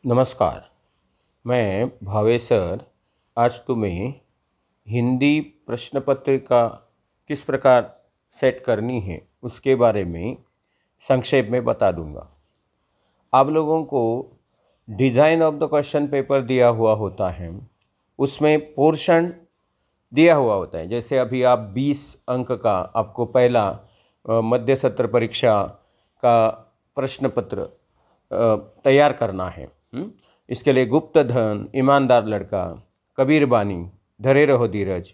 नमस्कार। मैं भावेश सर आज तुम्हें हिंदी प्रश्न पत्रिका किस प्रकार सेट करनी है उसके बारे में संक्षेप में बता दूंगा। आप लोगों को design of the question paper दिया हुआ होता है, उसमें पोर्शन दिया हुआ होता है। जैसे अभी आप 20 अंक का आपको पहला मध्य सत्र परीक्षा का प्रश्न पत्र तैयार करना है। इसके लिए गुप्त धन, ईमानदार लड़का, कबीर बानी, धरे रहो धीरज,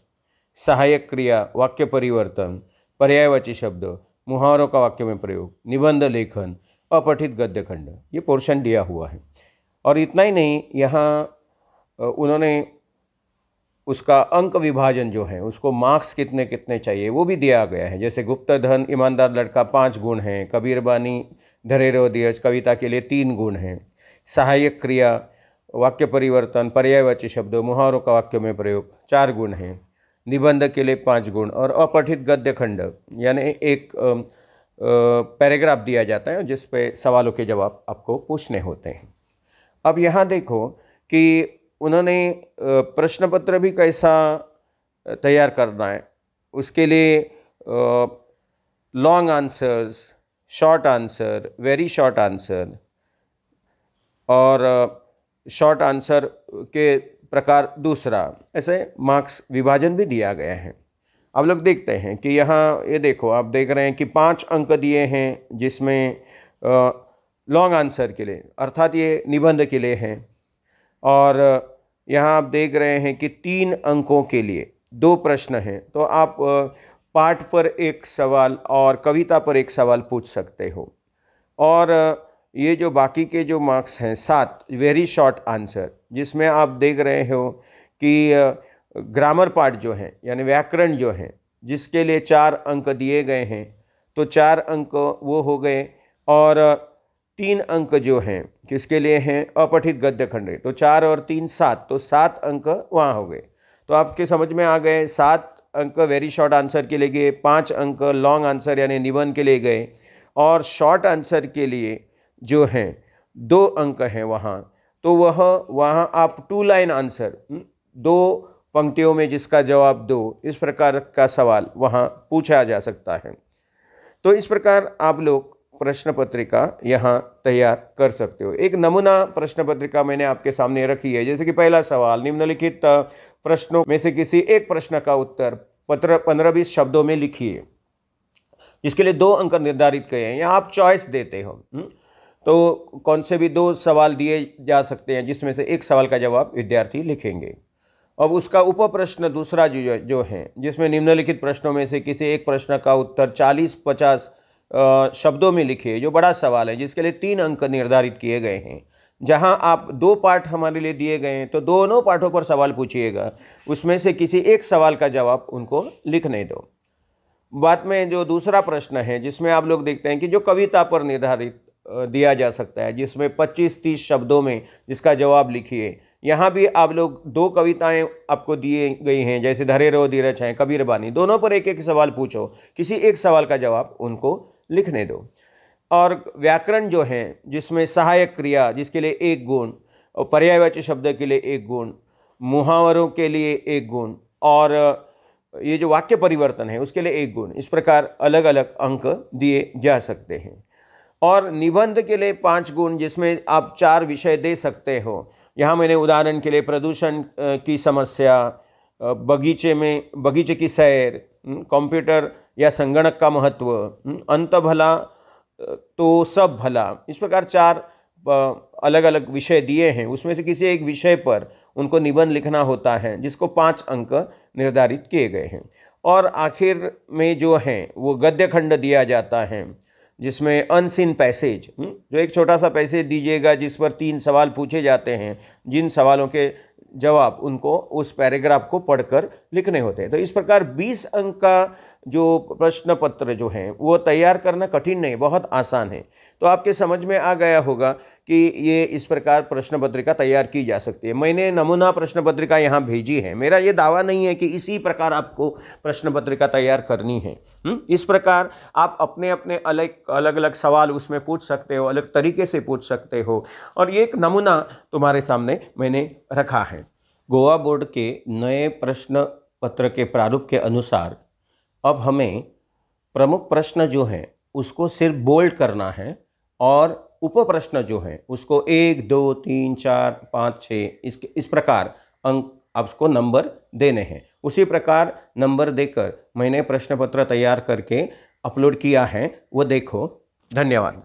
सहायक क्रिया, वाक्य परिवर्तन, पर्यायवाची शब्द, मुहावरों का वाक्य में प्रयोग, निबंध लेखन, अपठित गद्य खंड, ये पोर्शन दिया हुआ है। और इतना ही नहीं, यहाँ उन्होंने उसका अंक विभाजन जो है उसको मार्क्स कितने कितने चाहिए वो भी दिया गया है। जैसे गुप्त धन, ईमानदार लड़का 5 गुण हैं, कबीर बानी, धरे रहो धीरज कविता के लिए 3 गुण हैं, सहायक क्रिया, वाक्य परिवर्तन, पर्यायवाची शब्द, मुहावरों का वाक्य में प्रयोग 4 गुण हैं, निबंध के लिए 5 गुण, और अपठित गद्य खंड यानी एक पैराग्राफ दिया जाता है जिस पे सवालों के जवाब आपको पूछने होते हैं। अब यहाँ देखो कि उन्होंने प्रश्न पत्र भी कैसा तैयार करना है। उसके लिए long answers, short answer, very short answer और शॉर्ट आंसर के प्रकार दूसरा, ऐसे मार्क्स विभाजन भी दिया गया है। आप लोग देखते हैं कि यहाँ ये देखो, आप देख रहे हैं कि 5 अंक दिए हैं जिसमें लॉन्ग आंसर के लिए अर्थात ये निबंध के लिए हैं, और यहाँ आप देख रहे हैं कि 3 अंकों के लिए 2 प्रश्न हैं। तो आप पाठ पर 1 सवाल और कविता पर 1 सवाल पूछ सकते हो। और ये जो बाकी के जो मार्क्स हैं 7 वेरी शॉर्ट आंसर, जिसमें आप देख रहे हो कि ग्रामर पार्ट जो है यानी व्याकरण जो है जिसके लिए 4 अंक दिए गए हैं, तो 4 अंक वो हो गए, और 3 अंक जो हैं किसके लिए हैं, अपठित गद्य खंड, तो 4 और 3 7, तो 7 अंक वहाँ हो गए। तो आपके समझ में आ गए, 7 अंक वेरी शॉर्ट आंसर के लिए गए, 5 अंक लॉन्ग आंसर यानी निबंध के लिए गए, और शॉर्ट आंसर के लिए जो हैं 2 अंक हैं वहाँ। तो वहाँ आप 2 लाइन आंसर, 2 पंक्तियों में जिसका जवाब दो, इस प्रकार का सवाल वहाँ पूछा जा सकता है। तो इस प्रकार आप लोग प्रश्न पत्रिका यहाँ तैयार कर सकते हो। एक नमूना प्रश्न पत्रिका मैंने आपके सामने रखी है। जैसे कि पहला सवाल, निम्नलिखित प्रश्नों में से किसी एक प्रश्न का उत्तर 15-20 शब्दों में लिखिए। इसके लिए 2 अंक निर्धारित किए हैं। यहाँ आप चॉइस देते हो, तो कौन से भी 2 सवाल दिए जा सकते हैं जिसमें से एक सवाल का जवाब विद्यार्थी लिखेंगे। अब उसका उप प्रश्न दूसरा जो है, जिसमें निम्नलिखित प्रश्नों में से किसी एक प्रश्न का उत्तर 40-50 शब्दों में लिखिए, जो बड़ा सवाल है जिसके लिए 3 अंक निर्धारित किए गए हैं। जहां आप 2 पाठ हमारे लिए दिए गए हैं तो दोनों पाठों पर सवाल पूछिएगा, उसमें से किसी एक सवाल का जवाब उनको लिखने दो। बाद में जो दूसरा प्रश्न है जिसमें आप लोग देखते हैं कि जो कविता पर निर्धारित दिया जा सकता है, जिसमें 25-30 शब्दों में जिसका जवाब लिखिए। यहाँ भी आप लोग 2 कविताएं आपको दी गई हैं, जैसे धरे रहो धीरज हैं, कबीर बानी, दोनों पर एक एक सवाल पूछो, किसी एक सवाल का जवाब उनको लिखने दो। और व्याकरण जो है जिसमें सहायक क्रिया जिसके लिए 1 गुण, और पर्यायवाची शब्द के लिए 1 गुण, मुहावरों के लिए 1 गुण, और ये जो वाक्य परिवर्तन है उसके लिए 1 गुण, इस प्रकार अलग अलग अंक दिए जा सकते हैं। और निबंध के लिए 5 गुण, जिसमें आप 4 विषय दे सकते हो। यहाँ मैंने उदाहरण के लिए प्रदूषण की समस्या, बगीचे की सैर, कंप्यूटर या संगणक का महत्व, अंत भला तो सब भला, इस प्रकार 4 अलग अलग विषय दिए हैं। उसमें से किसी एक विषय पर उनको निबंध लिखना होता है, जिसको 5 अंक निर्धारित किए गए हैं। और आखिर में जो है वो गद्य खंड दिया जाता है, जिसमें अनसीन पैसेज, जो एक छोटा सा पैसेज दीजिएगा जिस पर 3 सवाल पूछे जाते हैं, जिन सवालों के जवाब उनको उस पैराग्राफ को पढ़कर लिखने होते हैं। तो इस प्रकार 20 अंक का जो प्रश्न पत्र जो है वो तैयार करना कठिन नहीं, बहुत आसान है। तो तो आपके समझ में आ गया होगा कि ये इस प्रकार प्रश्न पत्रिका तैयार की जा सकती है। मैंने नमूना प्रश्न पत्रिका यहाँ भेजी है। मेरा ये दावा नहीं है कि इसी प्रकार आपको प्रश्न पत्रिका तैयार करनी है। इस प्रकार आप अपने अपने अलग अलग सवाल उसमें पूछ सकते हो, अलग तरीके से पूछ सकते हो, और ये एक नमूना तुम्हारे सामने मैंने रखा है। गोवा बोर्ड के नए प्रश्न पत्र के प्रारूप के अनुसार अब हमें प्रमुख प्रश्न जो हैं उसको सिर्फ बोल्ड करना है, और उप प्रश्न जो हैं उसको 1, 2, 3, 4, 5, 6 इस प्रकार अंक आपको नंबर देने हैं। उसी प्रकार नंबर देकर मैंने प्रश्न पत्र तैयार करके अपलोड किया है, वो देखो। धन्यवाद।